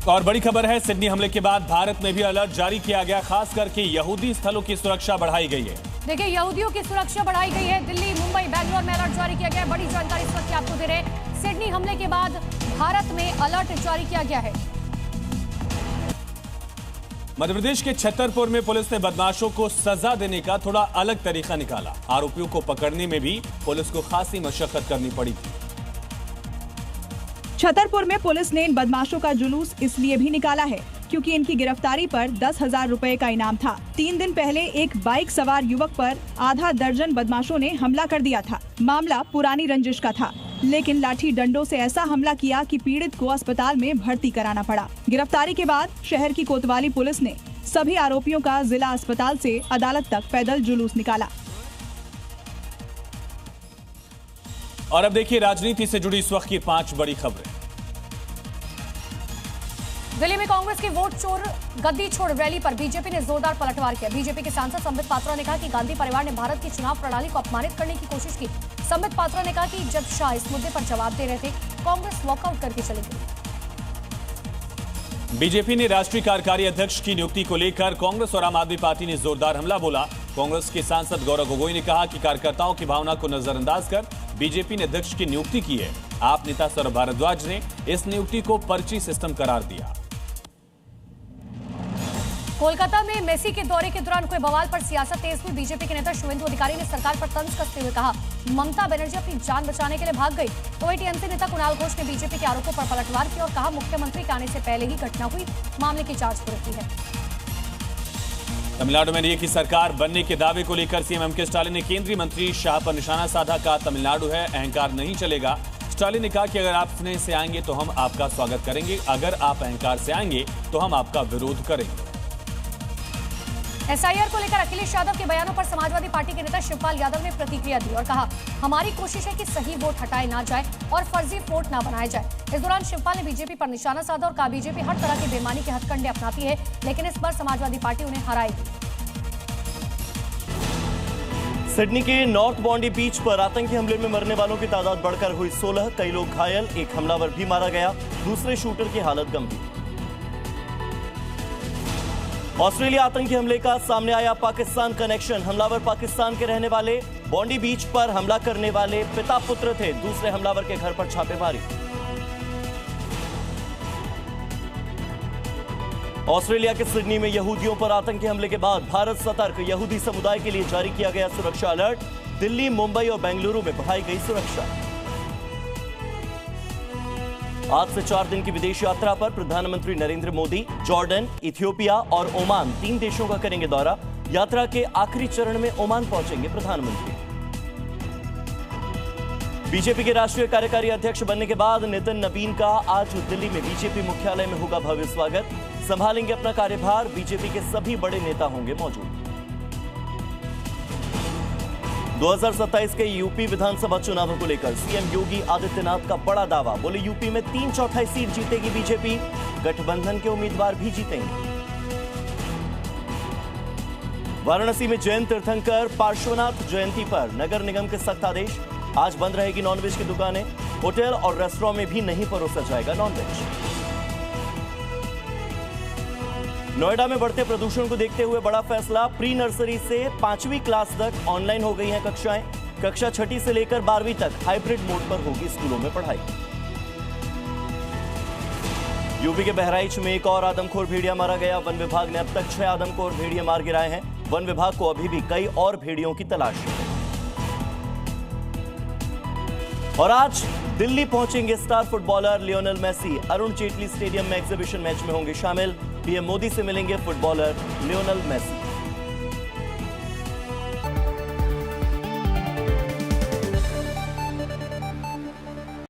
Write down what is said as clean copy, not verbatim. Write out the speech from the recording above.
और बड़ी खबर है, सिडनी हमले के बाद भारत में भी अलर्ट जारी किया गया, खास करके यहूदी स्थलों की सुरक्षा बढ़ाई गई है। देखिए, यहूदियों की सुरक्षा बढ़ाई गई है। दिल्ली, मुंबई, बेंगलोर में अलर्ट जारी किया गया है। बड़ी जानकारी इस वक्त आपको दे रहे हैं। सिडनी हमले के बाद भारत में अलर्ट जारी किया गया है। मध्य प्रदेश के छतरपुर में पुलिस ने बदमाशों को सजा देने का थोड़ा अलग तरीका निकाला। आरोपियों को पकड़ने में भी पुलिस को खासी मशक्कत करनी पड़ी थी। छतरपुर में पुलिस ने इन बदमाशों का जुलूस इसलिए भी निकाला है क्योंकि इनकी गिरफ्तारी पर 10,000 रुपए का इनाम था। 3 दिन पहले एक बाइक सवार युवक पर आधा दर्जन बदमाशों ने हमला कर दिया था। मामला पुरानी रंजिश का था, लेकिन लाठी डंडों से ऐसा हमला किया कि पीड़ित को अस्पताल में भर्ती कराना पड़ा। गिरफ्तारी के बाद शहर की कोतवाली पुलिस ने सभी आरोपियों का जिला अस्पताल से अदालत तक पैदल जुलूस निकाला। और अब देखिए राजनीति से जुड़ी इस वक्त की 5 बड़ी खबरें। दिल्ली में कांग्रेस की वोट चोर गद्दी छोड़ रैली पर बीजेपी ने जोरदार पलटवार किया। बीजेपी के सांसद संबित पात्रा ने कहा कि गांधी परिवार ने भारत की चुनाव प्रणाली को अपमानित करने की कोशिश की। संबित पात्रा ने कहा कि जब शाह इस मुद्दे पर जवाब दे रहे थे, कांग्रेस वॉकआउट करके चली गई। बीजेपी ने राष्ट्रीय कार्यकारी अध्यक्ष की नियुक्ति को लेकर कांग्रेस और आम आदमी पार्टी ने जोरदार हमला बोला। कांग्रेस के सांसद गौरव गोगोई ने कहा कि कार्यकर्ताओं की भावना को नजरअंदाज कर बीजेपी ने अध्यक्ष की नियुक्ति की है। आप नेता सौरभ भारद्वाज ने इस नियुक्ति को पर्ची सिस्टम करार दिया। कोलकाता में मेसी के दौरे के दौरान कोई बवाल पर सियासत तेज हुई। बीजेपी के नेता शुभेंदु अधिकारी ने सरकार पर तंज कसते हुए कहा, ममता बनर्जी अपनी जान बचाने के लिए भाग गई। तो टीएमसी नेता कुणाल घोष ने बीजेपी के आरोपों पर पलटवार किया और कहा, मुख्यमंत्री के आने से पहले ही घटना हुई, मामले की जांच हो रही है। तमिलनाडु में एनडीए की सरकार बनने के दावे को लेकर सीएम एमके स्टालिन ने केंद्रीय मंत्री शाह पर निशाना साधा। कहा, तमिलनाडु है, अहंकार नहीं चलेगा। स्टालिन ने कहा कि अगर आप स्नेह से आएंगे तो हम आपका स्वागत करेंगे, अगर आप अहंकार से आएंगे तो हम आपका विरोध करेंगे। एसआईआर को लेकर अखिलेश यादव के बयानों पर समाजवादी पार्टी के नेता शिवपाल यादव ने प्रतिक्रिया दी और कहा, हमारी कोशिश है कि सही वोट हटाए ना जाए और फर्जी वोट ना बनाया जाए। इस दौरान शिवपाल ने बीजेपी पर निशाना साधा और कहा, बीजेपी हर तरह की बेईमानी के हथकंडे अपनाती है, लेकिन इस बार समाजवादी पार्टी उन्हें हराएगी। सिडनी के नॉर्थ बॉन्डी बीच पर आतंकी हमले में मरने वालों की तादाद बढ़कर हुई 16। कई लोग घायल, एक हमलावर भी मारा गया, दूसरे शूटर की हालत गंभीर। ऑस्ट्रेलिया आतंकी हमले का सामने आया पाकिस्तान कनेक्शन। हमलावर पाकिस्तान के रहने वाले, बॉन्डी बीच पर हमला करने वाले पिता पुत्र थे। दूसरे हमलावर के घर पर छापेमारी। ऑस्ट्रेलिया के सिडनी में यहूदियों पर आतंकी हमले के बाद भारत सतर्क। यहूदी समुदाय के लिए जारी किया गया सुरक्षा अलर्ट। दिल्ली, मुंबई और बेंगलुरु में बढ़ाई गई सुरक्षा। आज से 4 दिन की विदेश यात्रा पर प्रधानमंत्री नरेंद्र मोदी जॉर्डन, इथियोपिया और ओमान 3 देशों का करेंगे दौरा। यात्रा के आखिरी चरण में ओमान पहुंचेंगे प्रधानमंत्री। बीजेपी के राष्ट्रीय कार्यकारी अध्यक्ष बनने के बाद नितिन नवीन का आज दिल्ली में बीजेपी मुख्यालय में होगा भव्य स्वागत। संभालेंगे अपना कार्यभार, बीजेपी के सभी बड़े नेता होंगे मौजूद। 2027 के यूपी विधानसभा चुनावों को लेकर सीएम योगी आदित्यनाथ का बड़ा दावा। बोले, यूपी में 3/4 सीट जीतेगी बीजेपी, गठबंधन के उम्मीदवार भी जीतेंगे। वाराणसी में जैन तीर्थंकर पार्श्वनाथ जयंती पर नगर निगम के सख्त आदेश। आज बंद रहेगी नॉनवेज की दुकानें, होटल और रेस्टोरेंट में भी नहीं परोसा जाएगा नॉनवेज। नोएडा में बढ़ते प्रदूषण को देखते हुए बड़ा फैसला। प्री नर्सरी से 5वीं क्लास तक ऑनलाइन हो गई हैं कक्षाएं। कक्षा 6ठी से लेकर 12वीं तक हाइब्रिड मोड पर होगी स्कूलों में पढ़ाई। यूपी के बहराइच में एक और आदमखोर भेड़िया मारा गया। वन विभाग ने अब तक 6 आदमखोर भेड़िया मार गिराए हैं। वन विभाग को अभी भी कई और भेड़ियों की तलाश है। और आज दिल्ली पहुंचेंगे star footballer Lionel Messi. Arun Jaitley stadium में एग्जीबिशन मैच में होंगे शामिल। पीएम मोदी से मिलेंगे फुटबॉलर लियोनेल मेसी।